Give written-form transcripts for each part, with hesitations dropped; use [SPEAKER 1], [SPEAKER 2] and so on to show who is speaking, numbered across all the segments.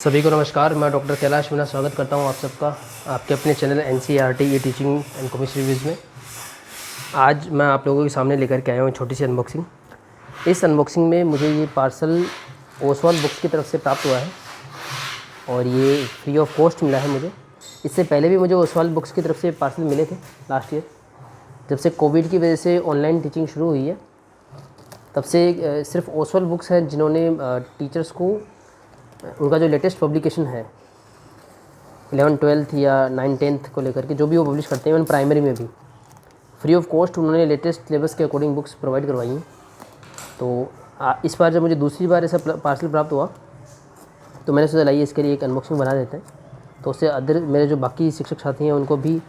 [SPEAKER 1] सभी को नमस्कार। मैं डॉक्टर कैलाश मीणा स्वागत करता हूं आप सबका आपके अपने channel NCERT E teaching and chemistry reviews में। आज मैं आप लोगों के सामने लेकर के आया हूं छोटी सी अनबॉक्सिंग। इस अनबॉक्सिंग में मुझे ये पार्सल ओसवाल बुक्स की तरफ से प्राप्त हुआ है और ये फ्री ऑफ कॉस्ट मिला है मुझे। इससे पहले भी मुझे ओसवाल बुक्स की तरफ से पार्सल मिले थे लास्ट ईयर। जब से कोविड की वजह से ऑनलाइन टीचिंग शुरू हुई है तब से सिर्फ ओसवाल बुक्स हैं जिन्होंने टीचर्स को उनका जो लेटेस्ट पब्लिकेशन है 11th 12th या 9th 10th को लेकर के जो भी वो पब्लिश करते हैं, इवन प्राइमरी में भी फ्री ऑफ कॉस्ट उन्होंने लेटेस्ट सिलेबस के अकॉर्डिंग बुक्स प्रोवाइड करवाई हैं। तो इस बार जब मुझे दूसरी बार ऐसा पार्सल प्राप्त हुआ तो मैंने सोचा लाइए इसके लिए एक अनबॉक्सिंग बना देते हैं, तो उससे अदर मेरे जो बाकी शिक्षक साथी हैं उनको भी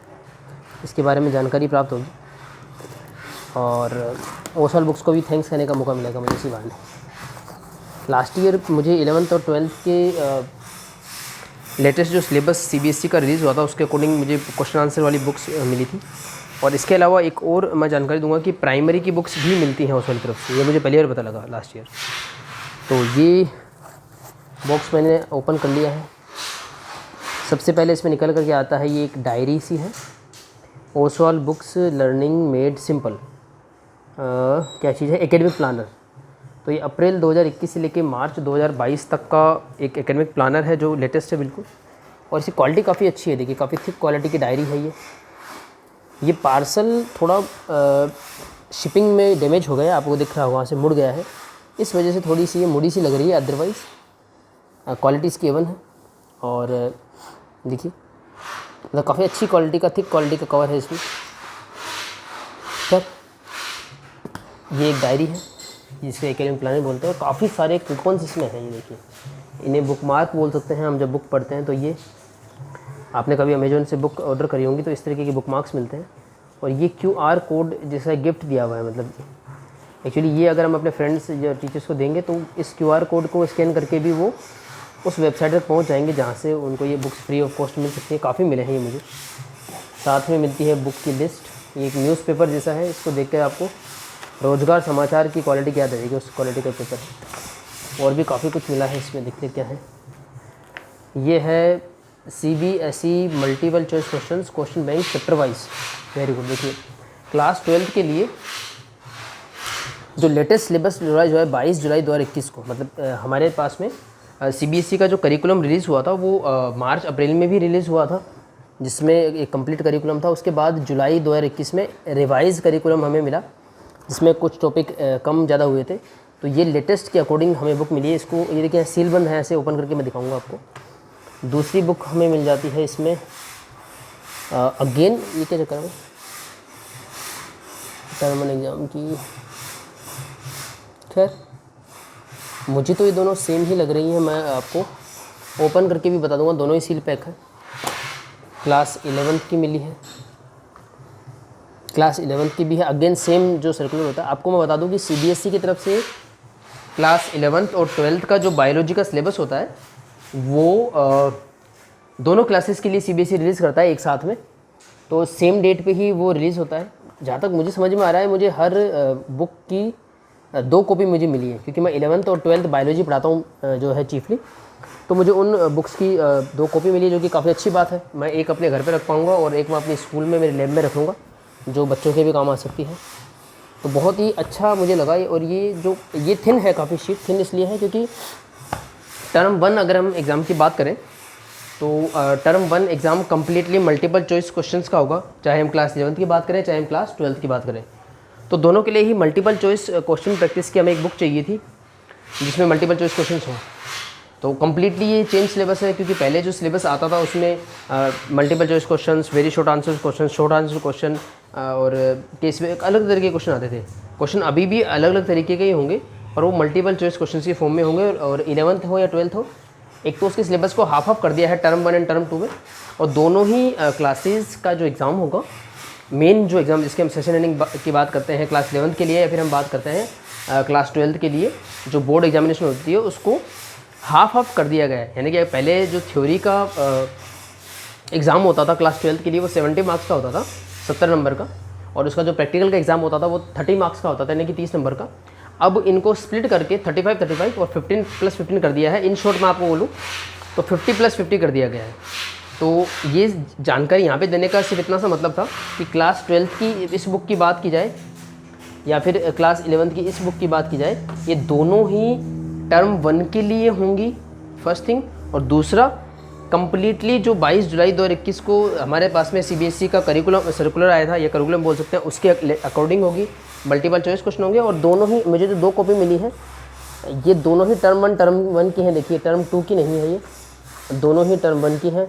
[SPEAKER 1] इसके बारे में जानकारी प्राप्त होगी और ओसवाल बुक्स को भी थैंक्स कहने का मौका मिलेगा मुझे इसी बहाने। लास्ट ईयर मुझे 11th और 12th के लेटेस्ट जो सिलेबस CBSE का रिलीज़ हुआ था उसके अकॉर्डिंग मुझे क्वेश्चन आंसर वाली बुक्स मिली थी। और इसके अलावा एक और मैं जानकारी दूंगा कि प्राइमरी की बुक्स भी मिलती हैं ओसवाल की तरफ से। ये मुझे पहली बार पता लगा लास्ट ईयर। तो ये बॉक्स मैंने ओपन कर लिया है। सबसे पहले इसमें निकल करके आता है ये एक डायरी सी है, Oswal books learning made simple. क्या चीज़ है? Academic planner. तो ये अप्रैल 2021 से लेके मार्च 2022 तक का एक एकेडमिक प्लानर है जो लेटेस्ट है बिल्कुल। और इसकी क्वालिटी काफ़ी अच्छी है। देखिए काफ़ी थिक क्वालिटी की डायरी है ये पार्सल थोड़ा शिपिंग में डैमेज हो गया, आपको दिख रहा होगा, वहाँ से मुड़ गया है, इस वजह से थोड़ी सी ये मुड़ी सी लग रही है। अदरवाइज़ क्वालिटी इसकी A1 है। और देखिए मतलब काफ़ी अच्छी क्वालिटी का थिक क्वालिटी का कवर है इसमें। सर ये एक डायरी है जिसे एकेडमिक प्लानर बोलते हैं और काफ़ी सारे कूपन्स इसमें हैं। ये देखिए, इन्हें बुक मार्क बोल सकते हैं हम जब बुक पढ़ते हैं। तो ये आपने कभी अमेजोन से बुक ऑर्डर करी होंगी तो इस तरीके की बुक मार्क्स मिलते हैं। और ये QR कोड जैसा गिफ्ट दिया हुआ है। मतलब एक्चुअली ये अगर हम अपने फ्रेंड्स या टीचर्स को देंगे तो इस QR कोड को स्कैन करके भी वो उस वेबसाइट तक पहुँच जाएंगे जहाँ से उनको ये बुक्स फ्री ऑफ कॉस्ट मिल सकती है। काफ़ी मिले हैं ये मुझे। साथ में मिलती है बुक की लिस्ट। ये एक न्यूज़पेपर जैसा है, इसको देख कर आपको रोज़गार समाचार की क्वालिटी क्या रहेगी उस क्वालिटी का पेपर। और भी काफ़ी कुछ मिला है इसमें। देखते क्या है। ये है CBSE multiple choice question bank chapter wise. Very good. देखिए क्लास 12th के लिए जो लेटेस्ट सिलेबस जो है 22 जुलाई 2021 को, मतलब हमारे पास में CBSE का जो करिकुलम रिलीज़ हुआ था वो मार्च अप्रैल में भी रिलीज़ हुआ था, जिसमें एक कंप्लीट करिकुलम था। उसके बाद जुलाई 2021 में रिवाइज करिकुलम हमें मिला जिसमें कुछ टॉपिक कम ज़्यादा हुए थे। तो ये लेटेस्ट के अकॉर्डिंग हमें बुक मिली है। इसको ये देखिए सील बंद है, ऐसे ओपन करके मैं दिखाऊंगा आपको। दूसरी बुक हमें मिल जाती है इसमें अगेन। ये क्या चक्कर है? टर्म एग्ज़ाम की। खैर मुझे तो ये दोनों सेम ही लग रही हैं। मैं आपको ओपन करके भी बता दूंगा, दोनों ही सील पैक है। क्लास 11th की मिली है, क्लास 11th की भी है। अगेन सेम जो सर्कुलर होता है। आपको मैं बता दूं कि CBSE की तरफ से क्लास 11th और 12th का जो बायोलॉजी का सिलेबस होता है वो दोनों क्लासेस के लिए CBSE रिलीज़ करता है एक साथ में। तो सेम डेट पे ही वो रिलीज़ होता है। जहाँ तक मुझे समझ में आ रहा है, मुझे हर बुक की 2 कॉपी मुझे मिली है क्योंकि मैं 11th और 12th बायोलॉजी पढ़ाता हूँ जो है चीफली। तो मुझे उन बुक्स की 2 कॉपी मिली है जो कि काफ़ी अच्छी बात है। मैं एक अपने घर पर रख पाऊँगा और एक मैं अपने स्कूल में मेरे लैब में रखूँगा जो बच्चों के भी काम आ सकती है। तो बहुत ही अच्छा मुझे लगा। और ये थिन है, काफ़ी शीट थिन इसलिए है क्योंकि टर्म 1 अगर हम एग्ज़ाम की बात करें तो term 1 exam completely multiple choice questions का होगा, चाहे हम क्लास 11th की बात करें चाहे हम क्लास 12th की बात करें। तो दोनों के लिए ही मल्टीपल चॉइस क्वेश्चन प्रैक्टिस की हमें एक बुक चाहिए थी जिसमें मल्टीपल चॉइस क्वेश्चन हों। तो कम्प्लीटली ये चेंज सिलेबस है क्योंकि पहले जो सिलेबस आता था उसमें multiple choice questions, very short answer question, short answer question और केस में अलग तरीके के क्वेश्चन आते थे। क्वेश्चन अभी भी अलग अलग तरीके के ही होंगे और वो मल्टीपल चॉइस क्वेश्चन के फॉर्म में होंगे। और 11th हो या 12th हो, एक तो उसके सिलेबस को हाफ कर दिया है टर्म 1 एंड टर्म 2 में। और दोनों ही क्लासेस का जो एग्ज़ाम होगा, मेन जो एग्ज़ाम जिसके हम सेशन एंडिंग की बात करते हैं क्लास 11th के लिए, या फिर हम बात करते हैं क्लास 12th के लिए जो बोर्ड एग्जामिनेशन होती है, उसको हाफ कर दिया गया है। यानी कि पहले जो थ्योरी का एग्ज़ाम होता था क्लास 12th के लिए वो 70 मार्क्स का होता था, 70 नंबर का। और उसका जो प्रैक्टिकल का एग्ज़ाम होता था वो 30 मार्क्स का होता था, यानी कि 30 नंबर का। अब इनको स्प्लिट करके 35 और 15+15 कर दिया है। इन शॉर्ट मैं आपको बोलूँ तो 50+50 कर दिया गया है। तो ये जानकारी यहाँ पे देने का सिर्फ इतना सा मतलब था कि क्लास 12th की इस बुक की बात की जाए या फिर क्लास 11th की इस बुक की बात की जाए, ये दोनों ही टर्म 1 के लिए होंगी, फर्स्ट थिंग। और दूसरा, कम्प्लीटली जो 22 जुलाई 2021 को हमारे पास में CBSE का करिकुलम सर्कुलर आया था, या करिकुलम बोल सकते हैं, उसके अकॉर्डिंग होगी। मल्टीपल चॉइस क्वेश्चन होंगे और दोनों ही, मुझे जो 2 कॉपी मिली है ये दोनों ही टर्म 1 की हैं। देखिए टर्म 2 की नहीं है, ये दोनों ही टर्म 1 की हैं।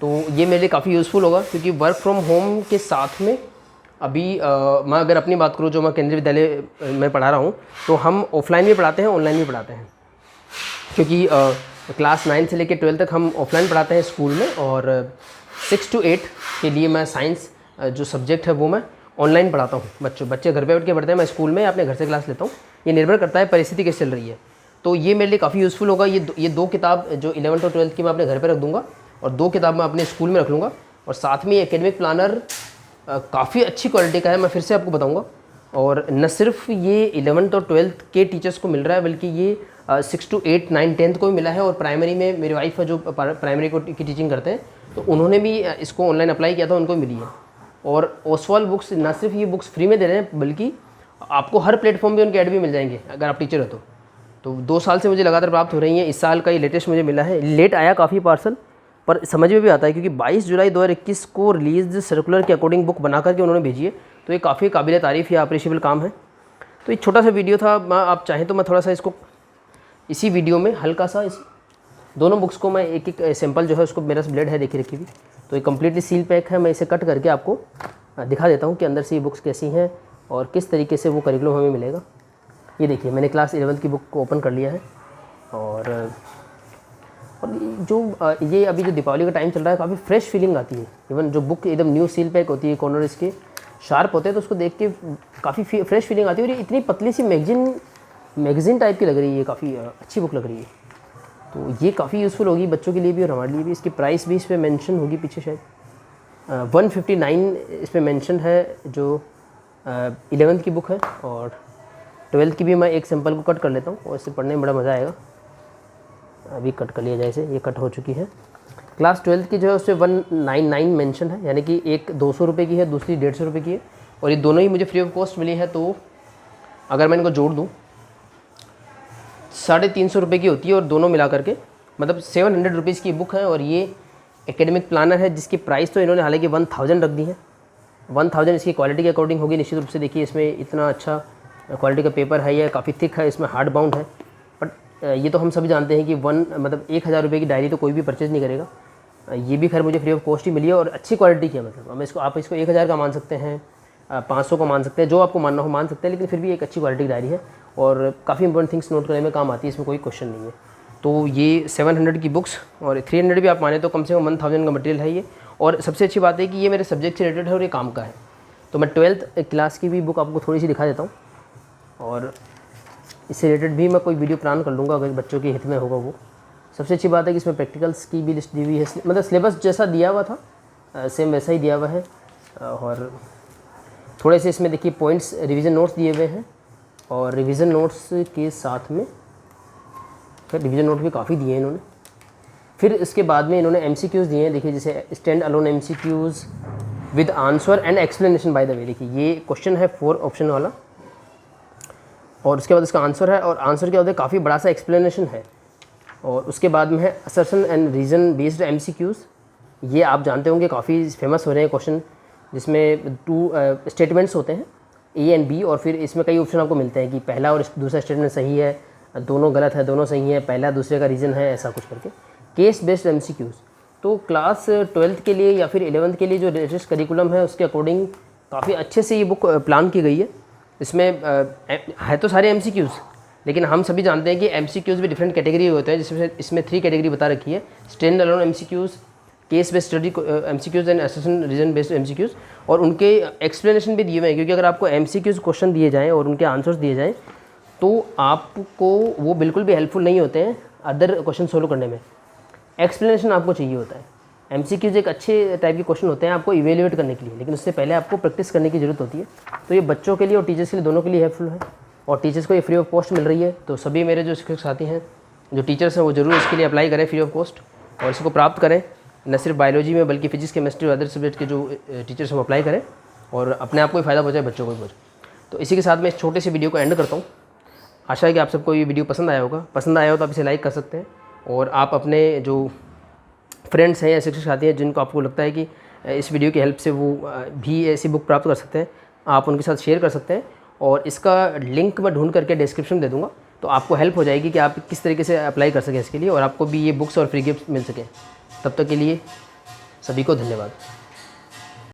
[SPEAKER 1] तो ये मेरे लिए काफ़ी यूज़फुल होगा, क्योंकि वर्क फ्रॉम होम के साथ में अभी मैं अगर अपनी बात करूँ, जो मैं केंद्रीय विद्यालय में पढ़ा रहा हूँ, तो हम ऑफलाइन भी पढ़ाते हैं, ऑनलाइन भी पढ़ाते हैं। क्योंकि क्लास 9 से लेकर 12 तक हम ऑफलाइन पढ़ाते हैं स्कूल में, और 6 to 8 के लिए मैं साइंस जो सब्जेक्ट है वो मैं ऑनलाइन पढ़ाता हूँ। बच्चे घर पे बैठ के पढ़ते हैं, मैं स्कूल में अपने घर से क्लास लेता हूँ। ये निर्भर करता है परिस्थिति कैसे चल रही है। तो ये मेरे लिए काफ़ी यूज़फुल होगा। ये 2 किताब जो 11th और 12th की मैं अपने घर पर रख दूँगा, और 2 किताब मैं अपने स्कूल में रख लूँगा। और साथ में एकेडमिक प्लानर काफ़ी अच्छी क्वालिटी का है, मैं फिर से आपको बताऊँगा। और न सिर्फ ये 11th और 12th के टीचर्स को मिल रहा है, बल्कि ये 6 to 8, 9, 10th को भी मिला है। और प्राइमरी में मेरी वाइफ है जो प्राइमरी की टीचिंग करते हैं, तो उन्होंने भी इसको ऑनलाइन अप्लाई किया था, उनको मिली है। और ओसवाल बुक्स ना सिर्फ ये बुक्स फ्री में दे रहे हैं, बल्कि आपको हर प्लेटफॉर्म पे उनके ऐड भी मिल जाएंगे अगर आप टीचर हो तो 2 साल से मुझे लगातार प्राप्त हो रही हैं। इस साल का ये लेटेस्ट मुझे मिला है। लेट आया काफ़ी पार्सल, पर समझ में भी आता है, क्योंकि 22 जुलाई 2021 को रिलीज सर्कुलर के अकॉर्डिंग बुक बना करके उन्होंने भेजी है। तो ये काफ़ी काबिल तारीफ़ या अप्रिशिएबल काम है। तो एक छोटा सा वीडियो था, आप चाहें तो मैं थोड़ा सा इसको इसी वीडियो में हल्का सा इस दोनों बुक्स को मैं एक सैंपल जो है उसको, मेरा ब्लेड है देखिए रखी हुई, तो ये कम्प्लीटली सील पैक है। मैं इसे कट करके आपको दिखा देता हूँ कि अंदर से ये बुक्स कैसी हैं और किस तरीके से वो करिकुलम हमें मिलेगा। ये देखिए, मैंने क्लास 11th की बुक को ओपन कर लिया है। और जो ये अभी जो दीपावली का टाइम चल रहा है, काफ़ी फ्रेश फीलिंग आती है। इवन जो बुक एकदम न्यू सील पैक होती है, कॉर्नर इसके शार्प होते हैं, तो उसको देख के काफ़ी फ्रेश फीलिंग आती है। और ये इतनी पतली सी मैगज़ीन टाइप की लग रही है, काफ़ी अच्छी बुक लग रही है। तो ये काफ़ी यूज़फुल होगी बच्चों के लिए भी और हमारे लिए भी। इसकी प्राइस भी इस पर मेंशन होगी पीछे, शायद 159 इस पर मेंशन है, जो 11th की बुक है। और 12th की भी मैं एक सैंपल को कट कर लेता हूँ, और इससे पढ़ने में बड़ा मज़ा आएगा। अभी कट कर लिया, जैसे ये कट हो चुकी है। क्लास 12th की जो है उससे 199 मेंशन है, यानी कि एक 200 रुपये की है, दूसरी 150 रुपये की है। और ये दोनों ही मुझे फ्री ऑफ कॉस्ट मिली है। तो अगर मैं इनको जोड़ दूँ, 350 रुपये की होती है, और दोनों मिला करके मतलब 700 रुपीज़ की बुक है। और ये एकेडमिक प्लानर है, जिसकी प्राइस तो इन्होंने हालांकि 1000 रख दी है। 1000 इसकी क्वालिटी के अकॉर्डिंग होगी निश्चित रूप से। देखिए इसमें इतना अच्छा क्वालिटी का पेपर है, ये काफ़ी थिक है, इसमें हार्ड बाउंड है। बट ये तो हम सभी जानते हैं कि 1000 रुपये की डायरी तो कोई भी परचेज़ नहीं करेगा। ये भी खैर मुझे फ्री ऑफ कॉस्ट ही मिली है, और अच्छी क्वालिटी की है। मतलब आप इसको 1000 का मान सकते हैं, 500 का मान सकते हैं, जो आपको मानना हो मान सकते हैं, लेकिन फिर भी एक अच्छी क्वालिटी की डायरी है और काफ़ी इंपॉर्टेंट थिंग्स नोट करने में काम आती है, इसमें कोई क्वेश्चन नहीं है। तो ये 700 की बुक्स, और 300 भी आप माने तो कम से कम 1000 का मटेरियल है ये। और सबसे अच्छी बात है कि ये मेरे सब्जेक्ट से रिलेटेड है और ये काम का है। तो मैं 12th क्लास की भी बुक आपको थोड़ी सी दिखा देता हूँ, और इससे रिलेटेड भी मैं कोई वीडियो प्लान कर लूँगा अगर बच्चों के हित में होगा वो। सबसे अच्छी बात है कि इसमें प्रैक्टिकल्स की भी लिस्ट दी हुई है, मतलब सिलेबस जैसा दिया हुआ था सेम वैसा ही दिया हुआ है। और थोड़े से इसमें देखिए पॉइंट्स, रिवीजन नोट्स दिए हुए हैं, और रिवीजन नोट्स के साथ में फिर रिवीजन नोट भी काफ़ी दिए हैं इन्होंने। फिर इसके बाद में इन्होंने MCQs दिए हैं, देखिए जैसे stand alone MCQs with answer and explanation. By the way देखिए ये क्वेश्चन है 4 ऑप्शन वाला, और उसके बाद इसका आंसर है, और आंसर के बाद काफ़ी बड़ा सा एक्सप्लेनेशन है। और उसके बाद में है assertion and reason based MCQs। ये आप जानते होंगे काफ़ी फेमस हो रहे हैं क्वेश्चन, जिसमें 2 स्टेटमेंट्स होते हैं A एंड B, और फिर इसमें कई ऑप्शन आपको मिलते हैं कि पहला और दूसरा स्टेटमेंट सही है, दोनों गलत है, दोनों सही है, पहला दूसरे का रीज़न है, ऐसा कुछ करके केस बेस्ड MCQs। तो क्लास 12th के लिए या फिर 11th के लिए जो लेटेस्ट करिकुलम है उसके अकॉर्डिंग काफ़ी अच्छे से ये बुक प्लान की गई है। इसमें है तो सारे MCQs, लेकिन हम सभी जानते हैं कि MCQs भी डिफरेंट कैटेगरी होते हैं, जिसमें इसमें 3 कैटेगरी बता रखी है, stand alone MCQs, case based study MCQs and assertion reason based MCQs। और उनके एक्सप्लेनेशन भी दिए हुए हैं, क्योंकि अगर आपको MCQs क्वेश्चन दिए जाएँ और उनके आंसर्स दिए जाएँ तो आपको वो बिल्कुल भी हेल्पफुल नहीं होते हैं अदर क्वेश्चन सोल्व करने में। एक्सप्लेनेशन आपको चाहिए होता है। MCQs एक अच्छे टाइप के क्वेश्चन होते हैं आपको इवेल्युएट करने के लिए, लेकिन उससे पहले आपको प्रैक्टिस करने की ज़रूरत होती है। तो ये बच्चों के लिए और टीचर्स के लिए दोनों के लिए हेल्पफुल है। और टीचर्स को ये फ्री ऑफ कॉस्ट मिल रही है। तो सभी मेरे जो शिक्षक साथी हैं, जो टीचर्स हैं, वो ज़रूर इसके लिए अप्लाई करें फ्री ऑफ कॉस्ट और इसको प्राप्त करें। न सिर्फ बायोलॉजी में बल्कि फिजिक्स, केमिस्ट्री और अदर सब्जेक्ट के जो टीचर्स हैं वो अप्लाई करें और अपने आप को भी फ़ायदा पहुँचाए, बच्चों को भी पहुँचाए। तो इसी के साथ मैं इस छोटे से वीडियो को एंड करता हूँ। आशा है कि आप सबको ये वीडियो पसंद आया होगा। पसंद आया हो तो आप इसे लाइक कर सकते हैं और आप अपने जो फ्रेंड्स हैं या शिक्षक साथी हैं जिनको आपको लगता है कि इस वीडियो की हेल्प से वो भी ऐसी बुक प्राप्त कर सकते हैं, आप उनके साथ शेयर कर सकते हैं। और इसका लिंक मैं ढूंढ करके डिस्क्रिप्शन दे दूँगा, तो आपको हेल्प हो जाएगी कि आप किस तरीके से अप्लाई कर सकें इसके लिए और आपको भी ये बुक्स और फ्री गिफ्ट मिल सकें। तब तक के लिए सभी को धन्यवाद।